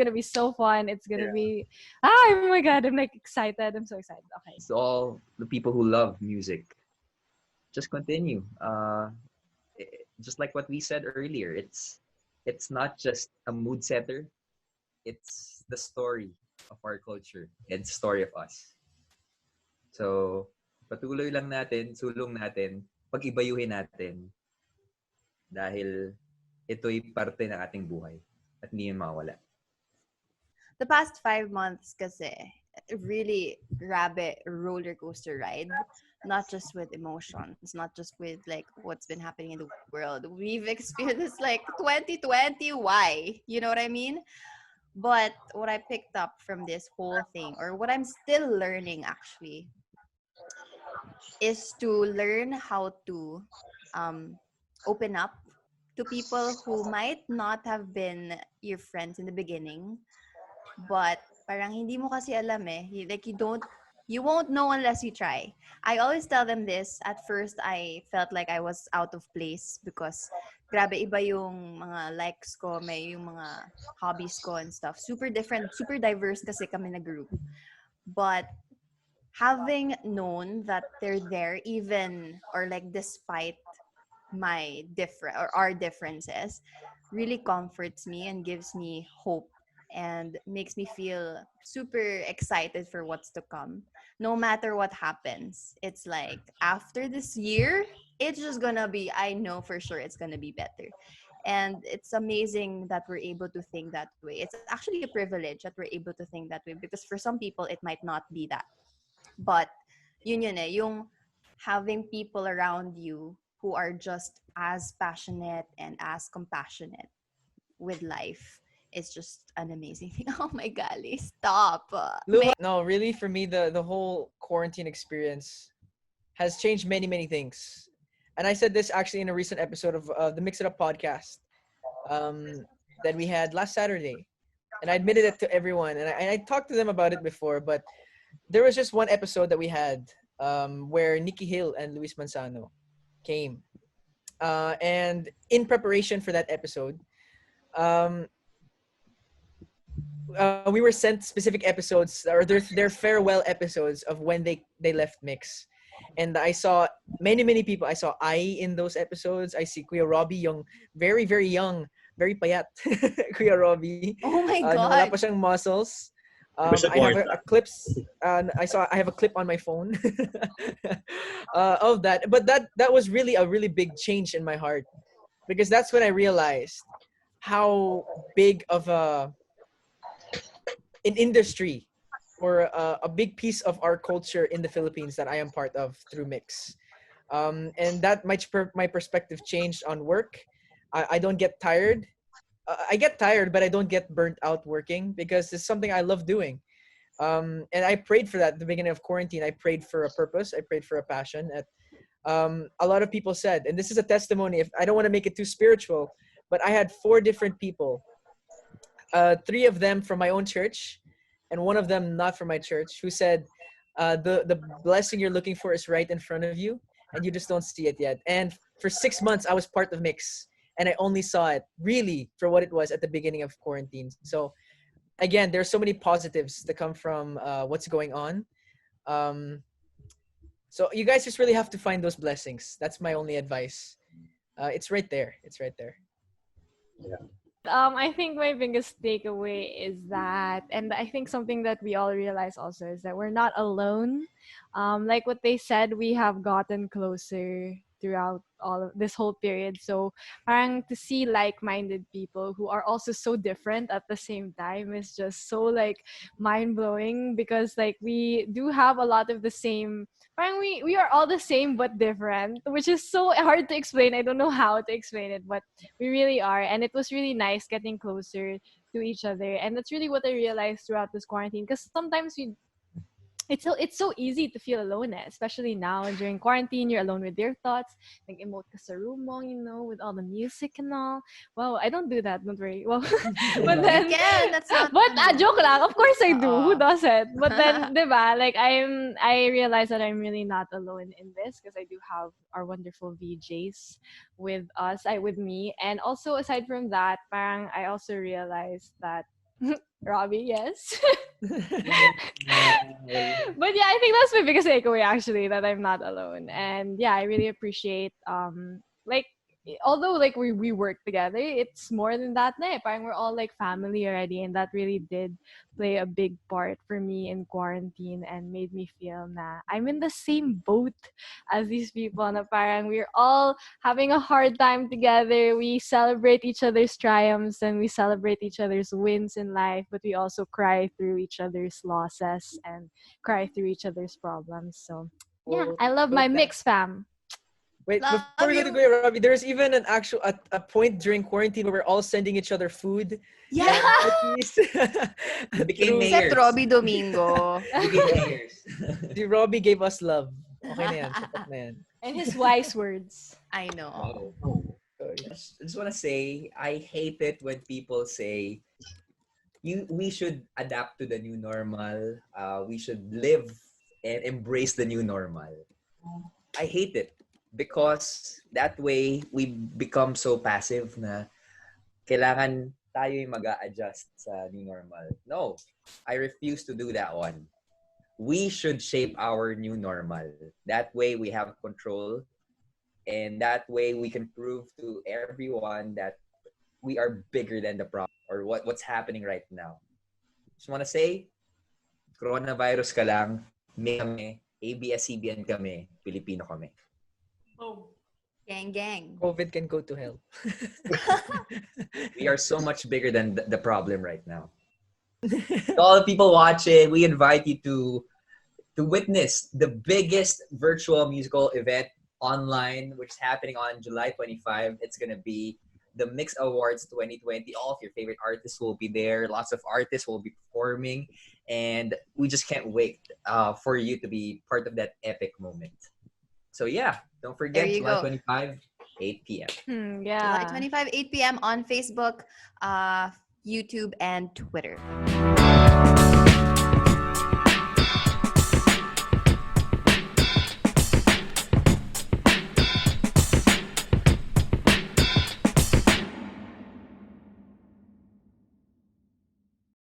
to be so fun. It's going to be, oh my God, I'm like excited. I'm so excited. Okay. So all the people who love music, just continue. Just like what we said earlier, it's not just a mood setter. It's the story of our culture and story of us. So, patuloy lang natin, sulong natin, pag-ibayuhin natin dahil ito'y parte ng ating buhay at hindi yun mawala. The past 5 months kasi, really rabbit roller coaster ride. Not just with emotions, not just with like what's been happening in the world. We've experienced like 2020, why? You know what I mean? But what I picked up from this whole thing, or what I'm still learning actually, is to learn how to open up to people who might not have been your friends in the beginning, but parang hindi mo kasi alam eh. Like you won't know unless you try. I always tell them this. At first, I felt like I was out of place because grabe iba yung mga likes ko, may yung mga hobbies ko and stuff. Super different, super diverse kasi kami na group. But having known that they're there even, or like despite my our differences, really comforts me and gives me hope and makes me feel super excited for what's to come. No matter what happens, it's like after this year, it's just gonna be, I know for sure it's gonna be better. And it's amazing that we're able to think that way. It's actually a privilege that we're able to think that way because for some people, it might not be that. But yun eh, yung having people around you who are just as passionate and as compassionate with life it's just an amazing thing. Oh my golly, stop. No, really, for me, the whole quarantine experience has changed many, many things. And I said this actually in a recent episode of the Myx It Up podcast that we had last Saturday. And I admitted it to everyone. And I talked to them about it before, but there was just one episode that we had where Nikki Hill and Luis Manzano came. And in preparation for that episode, we were sent specific episodes or their farewell episodes of when they left Myx. And I saw many people. I saw Ai in those episodes. I see Kuya Robbie, young, very, very young, very payat. Kuya Robbie. Oh my God. Wala pa siyang muscles. I have a clips. I have a clip on my phone of that. But that was really a really big change in my heart, because that's when I realized how big of an industry or a big piece of our culture in the Philippines that I am part of through Myx. And that my perspective changed on work. I don't get tired. I get tired, but I don't get burnt out working, because it's something I love doing. And I prayed for that at the beginning of quarantine. I prayed for a purpose. I prayed for a passion. A lot of people said, and this is a testimony, if I don't want to make it too spiritual, but I had 4 different people, 3 of them from my own church, and 1 of them not from my church, who said, the blessing you're looking for is right in front of you, and you just don't see it yet. And for 6 months, I was part of Myx, and I only saw it really for what it was at the beginning of quarantine. So again, there's so many positives that come from what's going on. So you guys just really have to find those blessings. That's my only advice. It's right there. It's right there. Yeah. I think my biggest takeaway is that, and I think something that we all realize also, is that we're not alone. Like what they said, we have gotten closer throughout all of this whole period. So parang to see like-minded people who are also so different at the same time is just so like mind-blowing, because like we do have a lot of the same, parang we are all the same but different, which is so hard to explain. I don't know how to explain it, but we really are. And it was really nice getting closer to each other. And that's really what I realized throughout this quarantine, because sometimes it's so easy to feel alone, especially now during quarantine. You're alone with your thoughts, like emote ka sa room mo, with all the music and all. Wow, I don't do that, don't worry. Well, but then, that's not but joke lang. Of course I do. Who doesn't? But then, diba, like I realize that I'm really not alone in this, because I do have our wonderful VJs with me. And also aside from that, parang I also realized that Robbie, yes. But yeah, I think that's my biggest takeaway, actually, that I'm not alone. And yeah, I really appreciate like, although like we work together, it's more than that na. Parang we're all like family already, and that really did play a big part for me in quarantine, and made me feel na I'm in the same boat as these people, na parang we're all having a hard time together. We celebrate each other's triumphs and we celebrate each other's wins in life, but we also cry through each other's losses and cry through each other's problems. So yeah, I love my Myx fam. Wait, before we go to Kuya Robbie, there's even an actual a point during quarantine where we're all sending each other food. Yeah. Became mayors. Except Robbie Domingo. Became mayors. Robbie gave us love. Okay na yan. Sapat na yan. And his wise words. I know. I just want to say, I hate it when people say, we should adapt to the new normal. We should live and embrace the new normal. I hate it. Because that way, we become so passive na kailangan tayo yung mag-a-adjust sa new normal. No, I refuse to do that one. We should shape our new normal. That way, we have control. And that way, we can prove to everyone that we are bigger than the problem or what's happening right now. Just want to say, coronavirus ka lang, may kami, ABS-CBN kami, Pilipino kami. Oh. Gang. COVID can go to hell. We are so much bigger than the problem right now. To all the people watching, we invite you to witness the biggest virtual musical event online, which is happening on July 25. It's going to be the MYX Awards 2020. All of your favorite artists will be there. Lots of artists will be performing. And we just can't wait for you to be part of that epic moment. So yeah, don't forget July 25, 8 p.m. July 25, 8 p.m. on Facebook, YouTube, and Twitter.